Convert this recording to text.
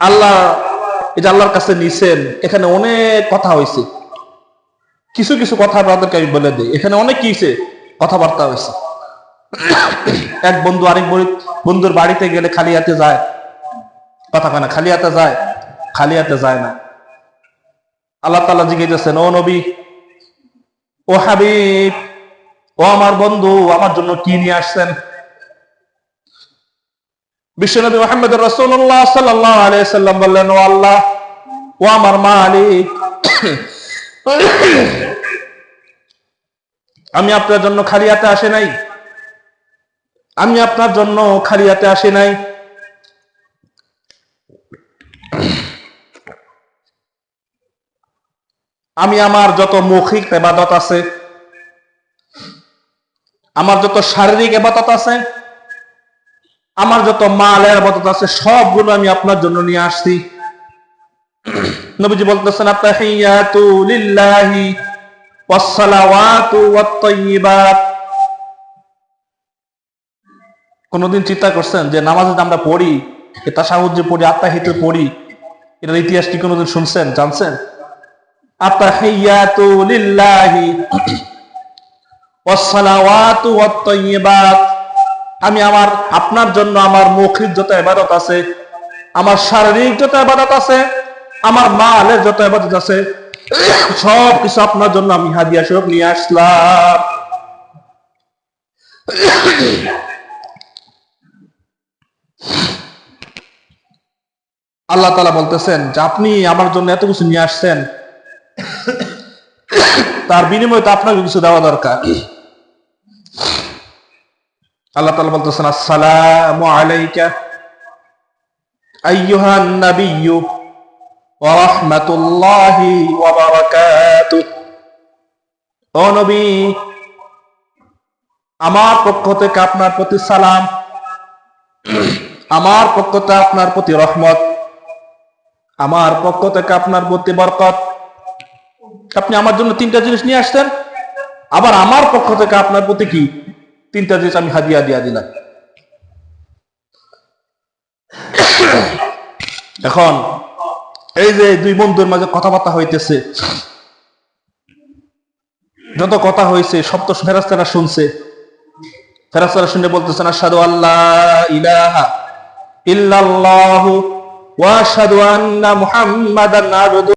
আল্লাহ এই যে আল্লাহর কাছে নিছেন, এখানে অনেক কথা হয়েছে। কিছু কিছু কথা আপনাদেরকে আমি বলে দিই। এখানে অনেক কিছু কথাবার্তা হয়েছে। এক বন্ধু আরেক বন্ধুর বাড়িতে গেলে খালি হাতে যায়, কথা কয় না, খালি হাতে যায়, খালি হাতে যায় না। আল্লাহ তাআলা জিজ্ঞাসা, ও নবী, ও হাবিব, ও আমার বন্ধু, আমার জন্য কি নিয়ে আসছেন? বিশ্বনবী মুহাম্মদ রাসূলুল্লাহ সাল্লাল্লাহু আলাইহি সাল্লাম বললেন, ও আল্লাহ, ও আমার মালিক, আমি আপনার জন্য খালি হাতে আসে নাই, আমি আপনার জন্য খালি হাতে আসি নাই। আমি আমার যত মৌখিক ইবাদত আছে, আমার যত শারীরিক ইবাদত আছে, আমার যত মালের ইবাদত আছে, সবগুলো আমি আপনার জন্য নিয়ে আসছি। নবীজি বলতেছেন, আত-তাহিয়াতু লিল্লাহি ওয়াস-সালাওয়াতু ওয়াত-তাইয়্যিবাত। কোনদিন চিন্তা করছেন যে নামাজে আমরা পড়ি, তাশাহুদ যে পড়ি, আত-তাহিয়াতু পড়ি, এটার ইতিহাস কি কোনদিন শুনছেন, জানছেন? আত-তাহিয়াতু লিল্লাহি ওয়াস-সালাওয়াতু ওয়াত-তাইয়্যিবাত। আমি আপনার জন্য আমার মৌখিক যত ইবাদত আছে, আমার শারীরিক যত ইবাদত আছে, আমার মালের যত ইবাদত আছে, সব কিছু আপনার জন্য আমি হাদিয়া স্বরূপ নিয়ে আসলাম। আল্লাহ তাআলা বলতেছেন যে আপনি আমার জন্য এত কিছু নিয়ে আসছেন, তার বিনিময়ে তো আপনাকে কিছু দেওয়া দরকার। আল্লাহ তাআলা বলতেছেন, আসসালামু আলাইকা আইয়ুহান নাবিয়্যু ওয়া রাহমাতুল্লাহি ওয়া বারাকাতুহু। ও নবী, আমার পক্ষ থেকে আপনার প্রতি সালাম, আমার পক্ষ থেকে আপনার প্রতি রহমত, আমার পক্ষ থেকে আপনার প্রতি বরকত। আপনি আমার জন্য তিনটা জিনিস নিয়ে আসছেন, আবার আমার পক্ষ থেকে আপনার প্রতি কি তিনটা জিনিস আমি হাদিয়া দিয়া দিলাম। এখন এই যে দুই বন্ধুর মাঝে কথাবার্তা হইতেছে, যত কথা হয়েছে সব তো ফেরেশতারা শুনছে। ফেরেশতারা শুনে বলতেছেন, আশহাদু আল্লা ইলাহা ইল্লাল্লাহু ওয়া আশহাদু আন্না মুহাম্মাদান আবদুহু